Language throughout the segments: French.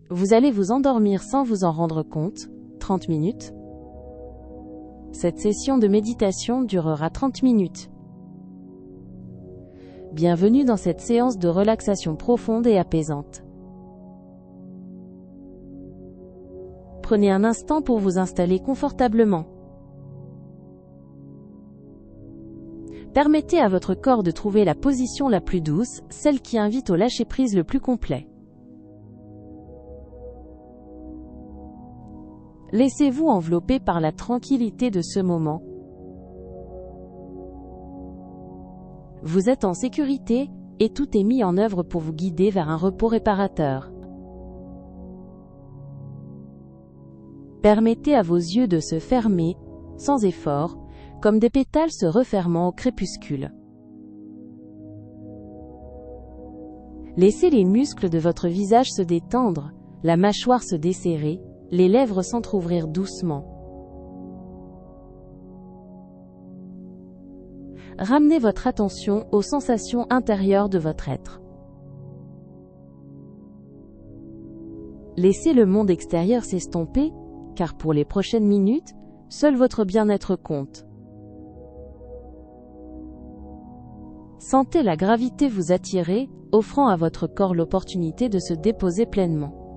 Vous allez vous endormir sans vous en rendre compte, 30 minutes. Cette session de méditation durera 30 minutes. Bienvenue dans cette séance de relaxation profonde et apaisante. Prenez un instant pour vous installer confortablement. Permettez à votre corps de trouver la position la plus douce, celle qui invite au lâcher-prise le plus complet. Laissez-vous envelopper par la tranquillité de ce moment. Vous êtes en sécurité, et tout est mis en œuvre pour vous guider vers un repos réparateur. Permettez à vos yeux de se fermer, sans effort, comme des pétales se refermant au crépuscule. Laissez les muscles de votre visage se détendre, la mâchoire se desserrer, les lèvres s'entrouvrir doucement. Ramenez votre attention aux sensations intérieures de votre être. Laissez le monde extérieur s'estomper, car pour les prochaines minutes, seul votre bien-être compte. Sentez la gravité vous attirer, offrant à votre corps l'opportunité de se déposer pleinement.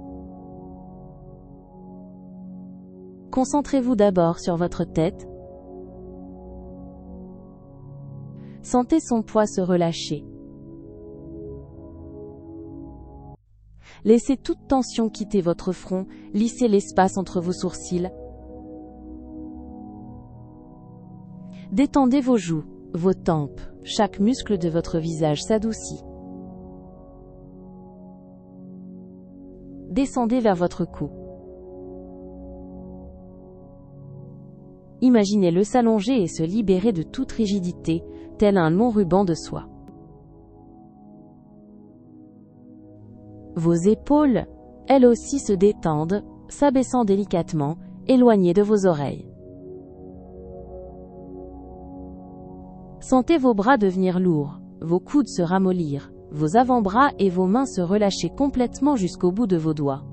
Concentrez-vous d'abord sur votre tête. Sentez son poids se relâcher. Laissez toute tension quitter votre front, lissez l'espace entre vos sourcils. Détendez vos joues, vos tempes, chaque muscle de votre visage s'adoucit. Descendez vers votre cou. Imaginez-le s'allonger et se libérer de toute rigidité, tel un long ruban de soie. Vos épaules, elles aussi se détendent, s'abaissant délicatement, éloignées de vos oreilles. Sentez vos bras devenir lourds, vos coudes se ramollir, vos avant-bras et vos mains se relâcher complètement jusqu'au bout de vos doigts.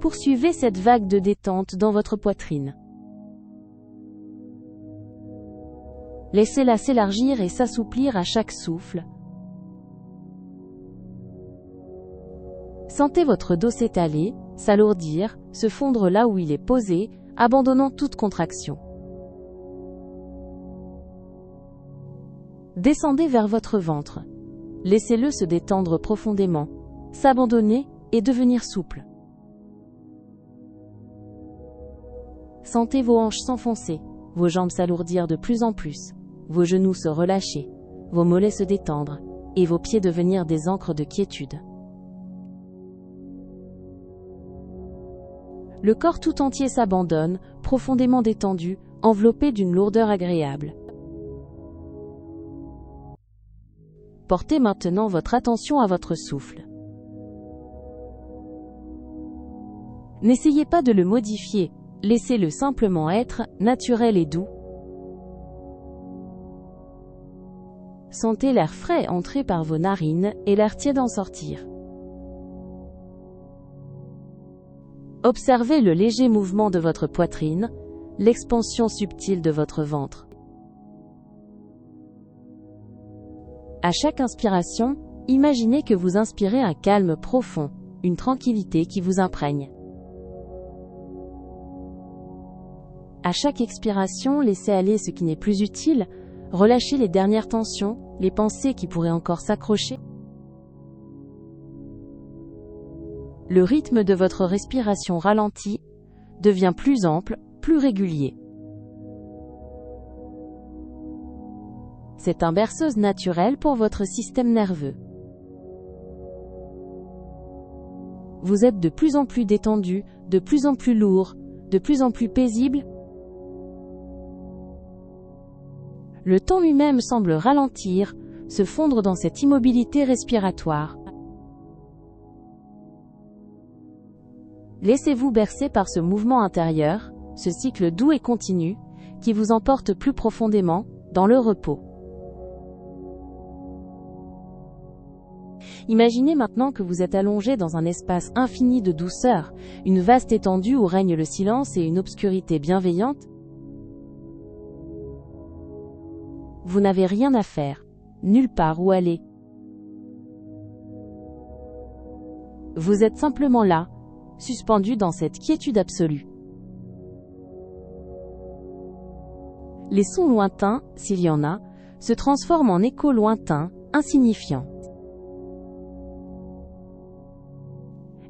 Poursuivez cette vague de détente dans votre poitrine. Laissez-la s'élargir et s'assouplir à chaque souffle. Sentez votre dos s'étaler, s'alourdir, se fondre là où il est posé, abandonnant toute contraction. Descendez vers votre ventre. Laissez-le se détendre profondément, s'abandonner et devenir souple. Sentez vos hanches s'enfoncer, vos jambes s'alourdir de plus en plus, vos genoux se relâcher, vos mollets se détendre, et vos pieds devenir des ancres de quiétude. Le corps tout entier s'abandonne, profondément détendu, enveloppé d'une lourdeur agréable. Portez maintenant votre attention à votre souffle. N'essayez pas de le modifier, laissez-le simplement être, naturel et doux. Sentez l'air frais entrer par vos narines et l'air tiède en sortir. Observez le léger mouvement de votre poitrine, l'expansion subtile de votre ventre. À chaque inspiration, imaginez que vous inspirez un calme profond, une tranquillité qui vous imprègne. À chaque expiration, laissez aller ce qui n'est plus utile, relâchez les dernières tensions, les pensées qui pourraient encore s'accrocher. Le rythme de votre respiration ralentit, devient plus ample, plus régulier. C'est une berceuse naturelle pour votre système nerveux. Vous êtes de plus en plus détendu, de plus en plus lourd, de plus en plus paisible. Le temps lui-même semble ralentir, se fondre dans cette immobilité respiratoire. Laissez-vous bercer par ce mouvement intérieur, ce cycle doux et continu, qui vous emporte plus profondément, dans le repos. Imaginez maintenant que vous êtes allongé dans un espace infini de douceur, une vaste étendue où règne le silence et une obscurité bienveillante. Vous n'avez rien à faire, nulle part où aller. Vous êtes simplement là, suspendu dans cette quiétude absolue. Les sons lointains, s'il y en a, se transforment en échos lointains, insignifiants.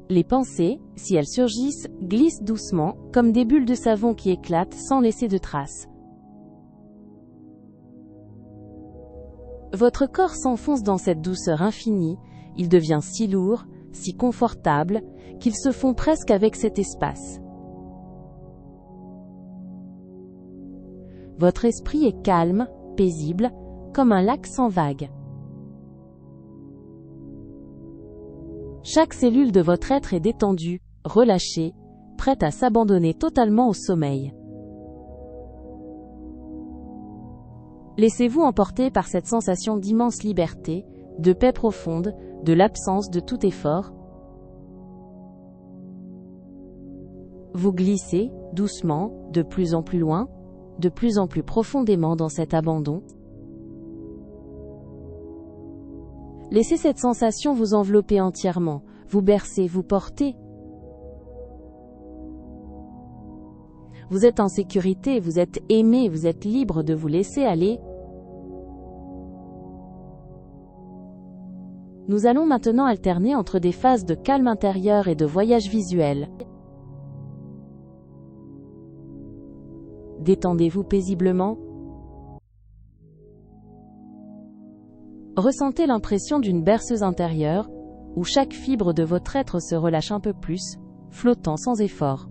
Les pensées, si elles surgissent, glissent doucement, comme des bulles de savon qui éclatent sans laisser de traces. Votre corps s'enfonce dans cette douceur infinie, il devient si lourd, si confortable, qu'ils se fond presque avec cet espace. Votre esprit est calme, paisible, comme un lac sans vagues. Chaque cellule de votre être est détendue, relâchée, prête à s'abandonner totalement au sommeil. Laissez-vous emporter par cette sensation d'immense liberté, de paix profonde, de l'absence de tout effort. Vous glissez, doucement, de plus en plus loin, de plus en plus profondément dans cet abandon. Laissez cette sensation vous envelopper entièrement, vous bercer, vous porter. Vous êtes en sécurité, vous êtes aimé, vous êtes libre de vous laisser aller. Nous allons maintenant alterner entre des phases de calme intérieur et de voyage visuel. Détendez-vous paisiblement. Ressentez l'impression d'une berceuse intérieure, où chaque fibre de votre être se relâche un peu plus, flottant sans effort.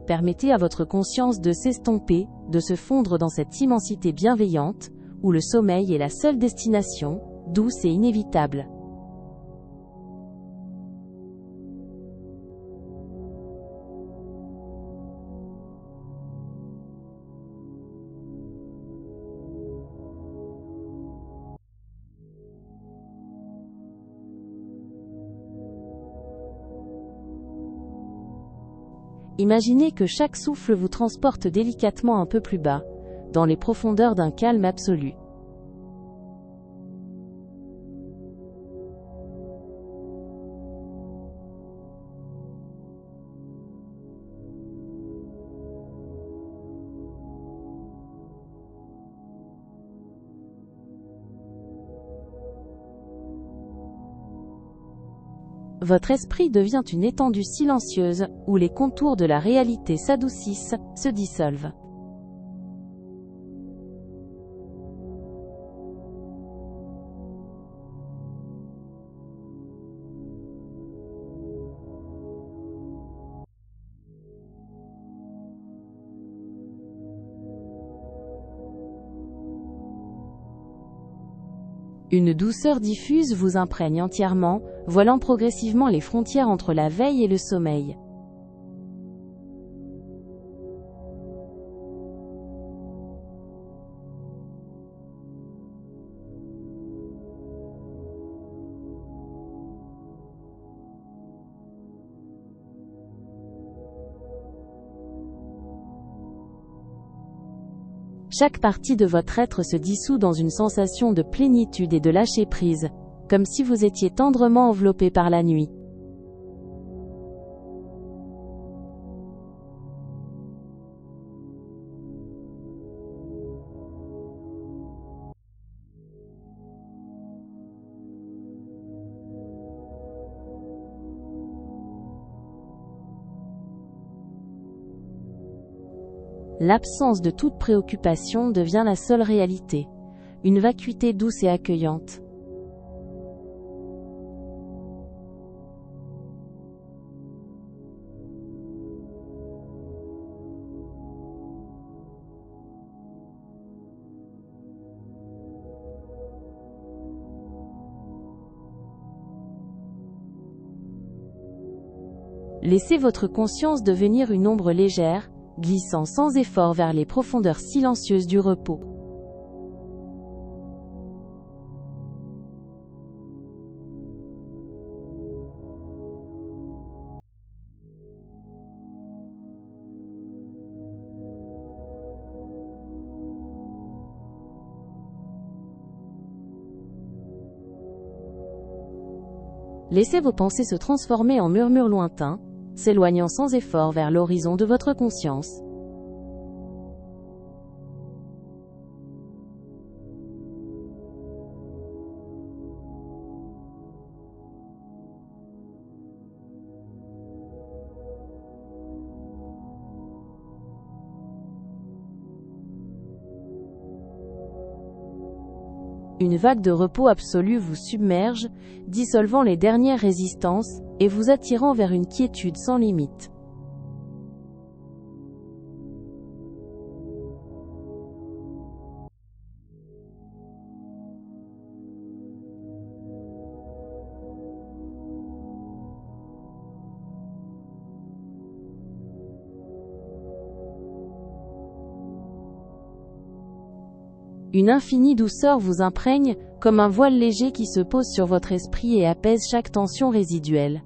Permettez à votre conscience de s'estomper, de se fondre dans cette immensité bienveillante, où le sommeil est la seule destination, douce et inévitable. Imaginez que chaque souffle vous transporte délicatement un peu plus bas, dans les profondeurs d'un calme absolu. Votre esprit devient une étendue silencieuse, où les contours de la réalité s'adoucissent, se dissolvent. Une douceur diffuse vous imprègne entièrement, voilant progressivement les frontières entre la veille et le sommeil. Chaque partie de votre être se dissout dans une sensation de plénitude et de lâcher-prise, comme si vous étiez tendrement enveloppé par la nuit. L'absence de toute préoccupation devient la seule réalité, une vacuité douce et accueillante. Laissez votre conscience devenir une ombre légère, glissant sans effort vers les profondeurs silencieuses du repos. Laissez vos pensées se transformer en murmures lointains, s'éloignant sans effort vers l'horizon de votre conscience. Une vague de repos absolu vous submerge, dissolvant les dernières résistances, et vous attirant vers une quiétude sans limite. Une infinie douceur vous imprègne, comme un voile léger qui se pose sur votre esprit et apaise chaque tension résiduelle.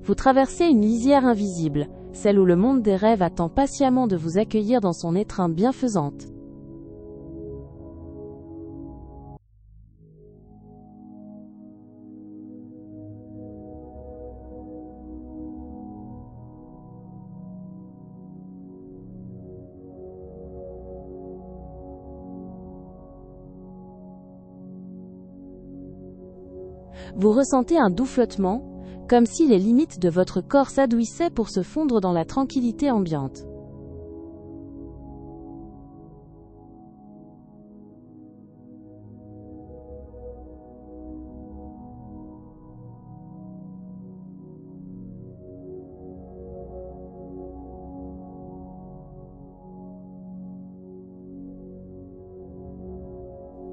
Vous traversez une lisière invisible, celle où le monde des rêves attend patiemment de vous accueillir dans son étreinte bienfaisante. Vous ressentez un doux flottement, comme si les limites de votre corps s'adoucissaient pour se fondre dans la tranquillité ambiante.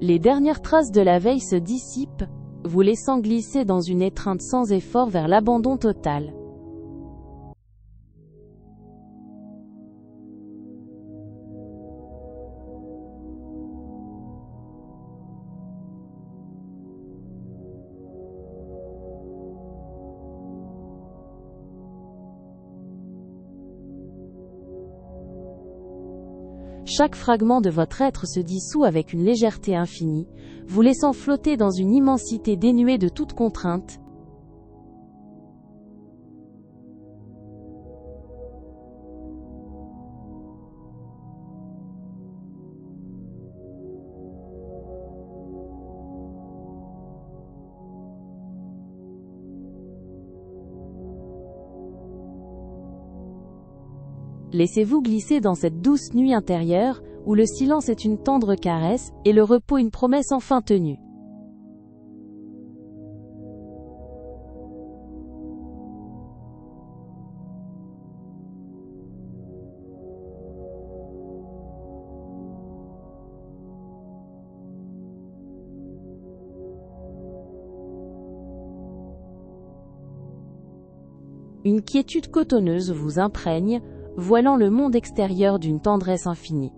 Les dernières traces de la veille se dissipent, vous laissant glisser dans une étreinte sans effort vers l'abandon total. Chaque fragment de votre être se dissout avec une légèreté infinie, vous laissant flotter dans une immensité dénuée de toute contrainte. Laissez-vous glisser dans cette douce nuit intérieure, où le silence est une tendre caresse, et le repos une promesse enfin tenue. Une quiétude cotonneuse vous imprègne, voilant le monde extérieur d'une tendresse infinie.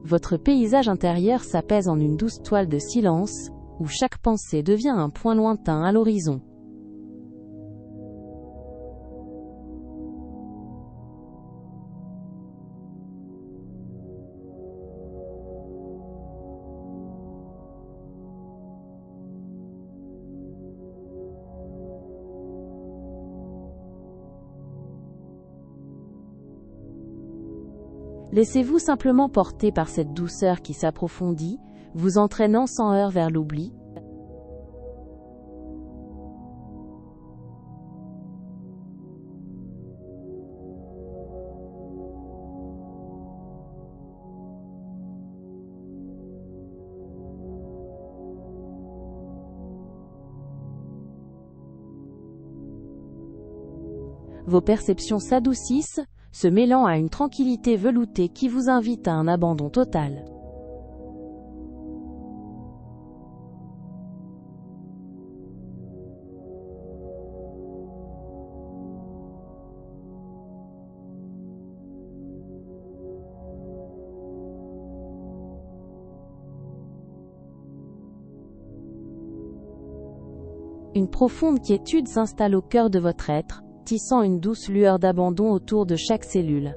Votre paysage intérieur s'apaise en une douce toile de silence, où chaque pensée devient un point lointain à l'horizon. Laissez-vous simplement porter par cette douceur qui s'approfondit, vous entraînant sans heurts vers l'oubli. Vos perceptions s'adoucissent, se mêlant à une tranquillité veloutée qui vous invite à un abandon total. Une profonde quiétude s'installe au cœur de votre être, tissant une douce lueur d'abandon autour de chaque cellule.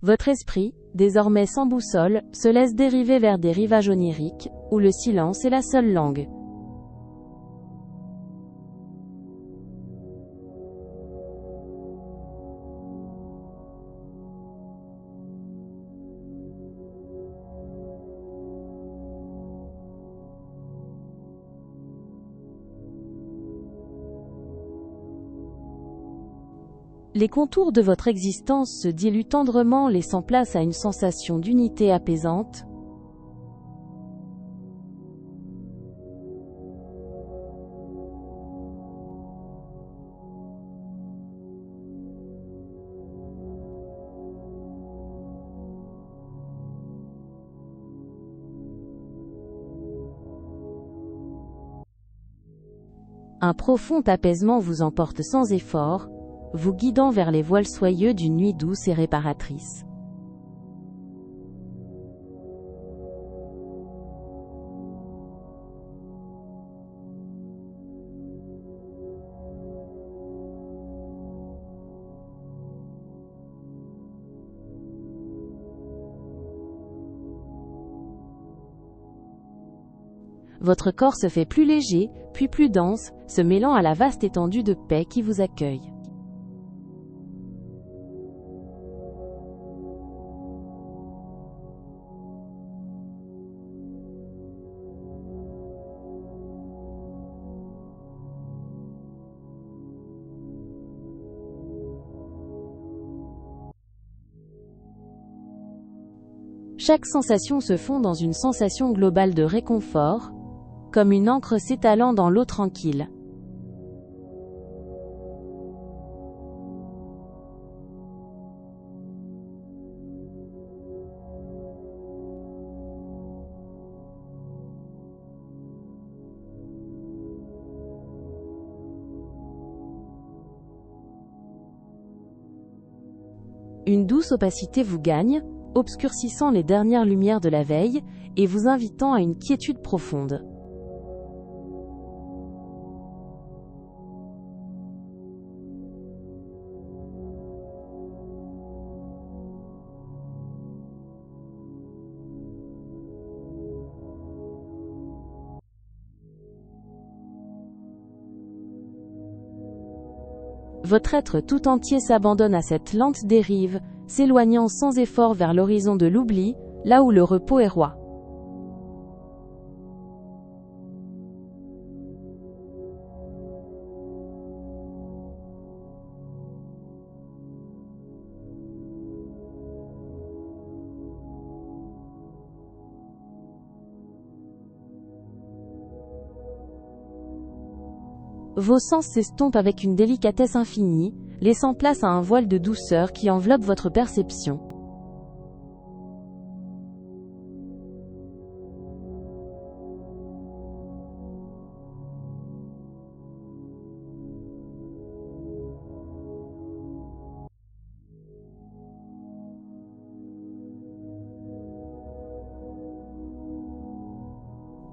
Votre esprit, désormais sans boussole, se laisse dériver vers des rivages oniriques, où le silence est la seule langue. Les contours de votre existence se diluent tendrement, laissant place à une sensation d'unité apaisante. Un profond apaisement vous emporte sans effort, vous guidant vers les voiles soyeux d'une nuit douce et réparatrice. Votre corps se fait plus léger, puis plus dense, se mêlant à la vaste étendue de paix qui vous accueille. Chaque sensation se fond dans une sensation globale de réconfort, comme une encre s'étalant dans l'eau tranquille. Une douce opacité vous gagne, obscurcissant les dernières lumières de la veille, et vous invitant à une quiétude profonde. Votre être tout entier s'abandonne à cette lente dérive, s'éloignant sans effort vers l'horizon de l'oubli, là où le repos est roi. Vos sens s'estompent avec une délicatesse infinie, laissant place à un voile de douceur qui enveloppe votre perception.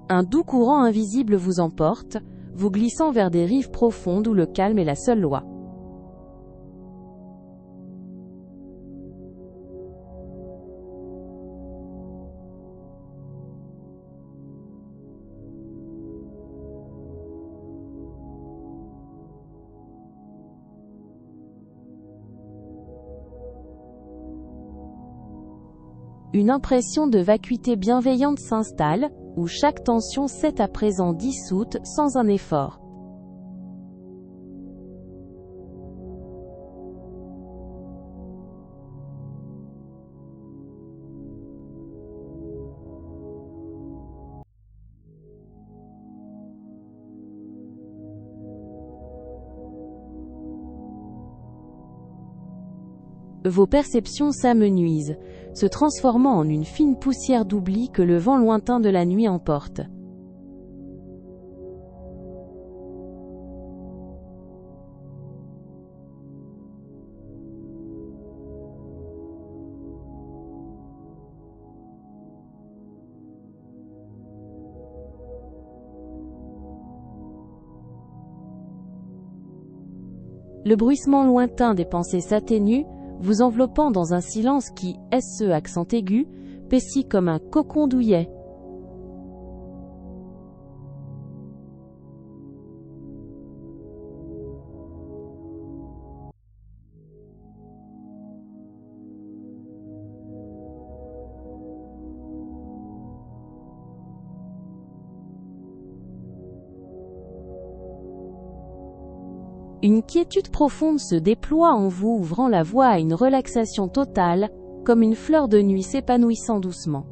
Un doux courant invisible vous emporte, vous glissant vers des rives profondes où le calme est la seule loi. Une impression de vacuité bienveillante s'installe, où chaque tension s'est à présent dissoute sans un effort. Vos perceptions s'amenuisent, se transformant en une fine poussière d'oubli que le vent lointain de la nuit emporte. Le bruissement lointain des pensées s'atténue, vous enveloppant dans un silence qui, accent aigu, paissit comme un cocon douillet. Une quiétude profonde se déploie en vous, ouvrant la voie à une relaxation totale, comme une fleur de nuit s'épanouissant doucement.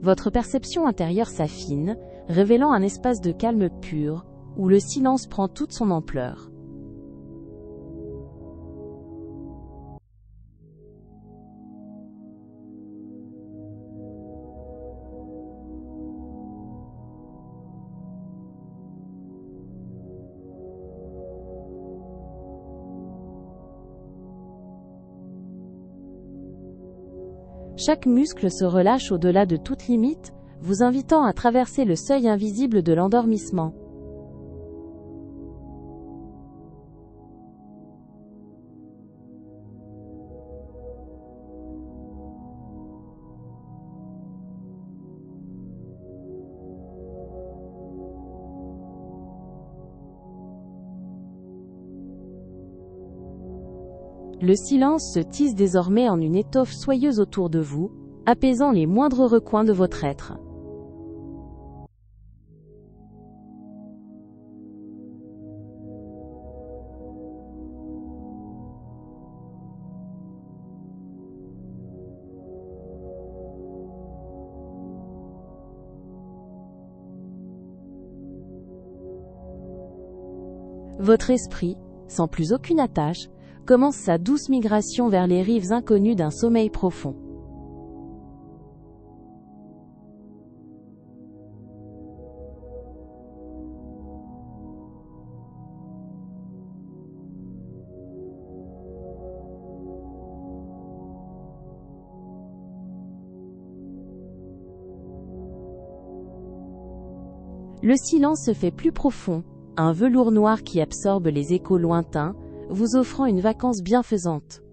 Votre perception intérieure s'affine, révélant un espace de calme pur, où le silence prend toute son ampleur. Chaque muscle se relâche au-delà de toute limite, vous invitant à traverser le seuil invisible de l'endormissement. Le silence se tisse désormais en une étoffe soyeuse autour de vous, apaisant les moindres recoins de votre être. Votre esprit, sans plus aucune attache, commence sa douce migration vers les rives inconnues d'un sommeil profond. Le silence se fait plus profond, un velours noir qui absorbe les échos lointains, vous offrant une vacance bienfaisante.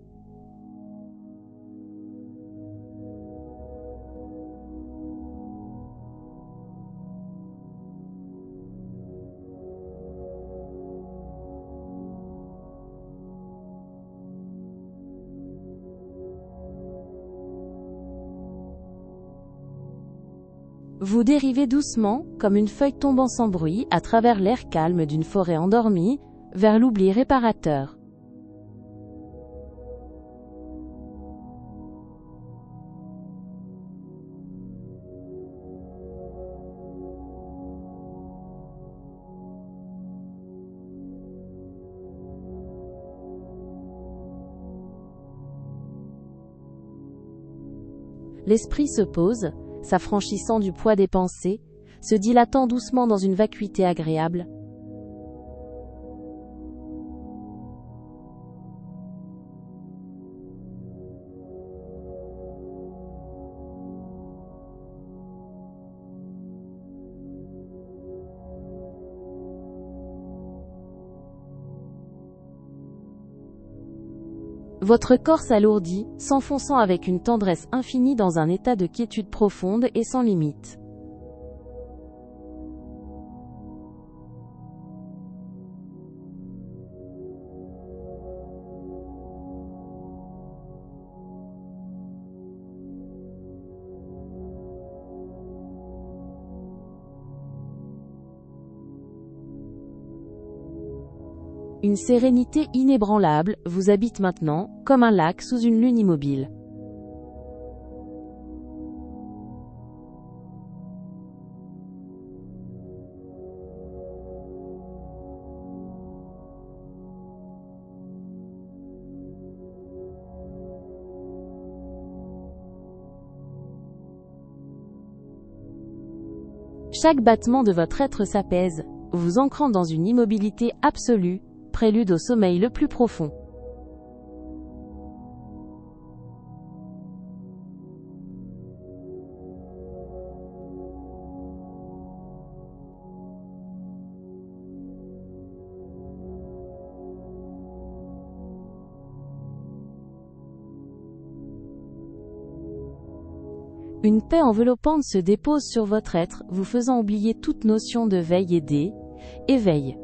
Vous dérivez doucement, comme une feuille tombant sans bruit, à travers l'air calme d'une forêt endormie, vers l'oubli réparateur. L'esprit se pose, s'affranchissant du poids des pensées, se dilatant doucement dans une vacuité agréable. Votre corps s'alourdit, s'enfonçant avec une tendresse infinie dans un état de quiétude profonde et sans limite. Une sérénité inébranlable vous habite maintenant, comme un lac sous une lune immobile. Chaque battement de votre être s'apaise, vous ancrant dans une immobilité absolue, prélude au sommeil le plus profond. Une paix enveloppante se dépose sur votre être, vous faisant oublier toute notion de veille et d'éveil.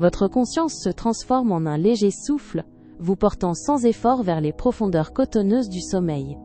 Votre conscience se transforme en un léger souffle, vous portant sans effort vers les profondeurs cotonneuses du sommeil.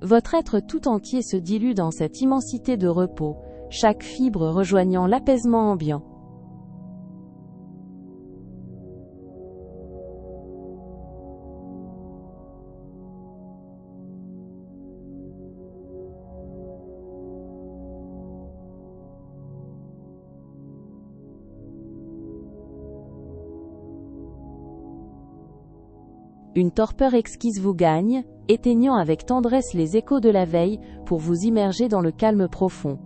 Votre être tout entier se dilue dans cette immensité de repos, chaque fibre rejoignant l'apaisement ambiant. Une torpeur exquise vous gagne, éteignant avec tendresse les échos de la veille, pour vous immerger dans le calme profond.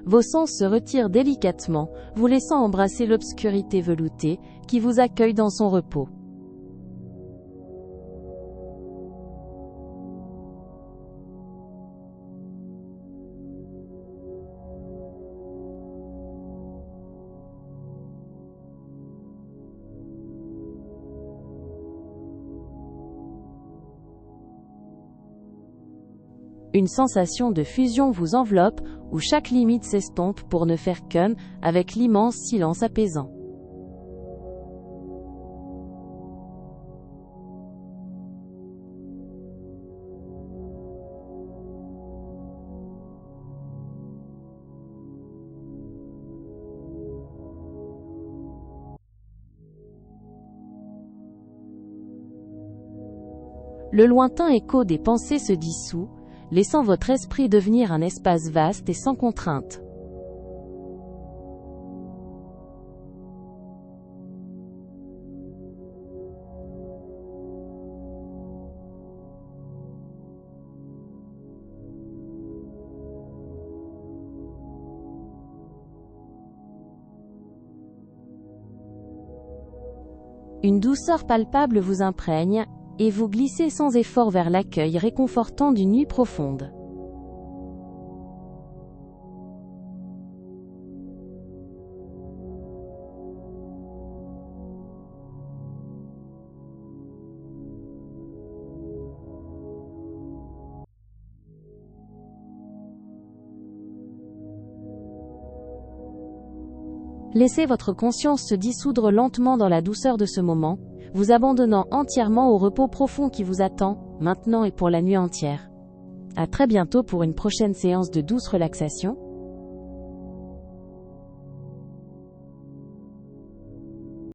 Vos sens se retirent délicatement, vous laissant embrasser l'obscurité veloutée, qui vous accueille dans son repos. Une sensation de fusion vous enveloppe, où chaque limite s'estompe pour ne faire qu'un, avec l'immense silence apaisant. Le lointain écho des pensées se dissout, laissant votre esprit devenir un espace vaste et sans contrainte. Une douceur palpable vous imprègne, et vous glissez sans effort vers l'accueil réconfortant d'une nuit profonde. Laissez votre conscience se dissoudre lentement dans la douceur de ce moment, vous abandonnant entièrement au repos profond qui vous attend, maintenant et pour la nuit entière. À très bientôt pour une prochaine séance de douce relaxation.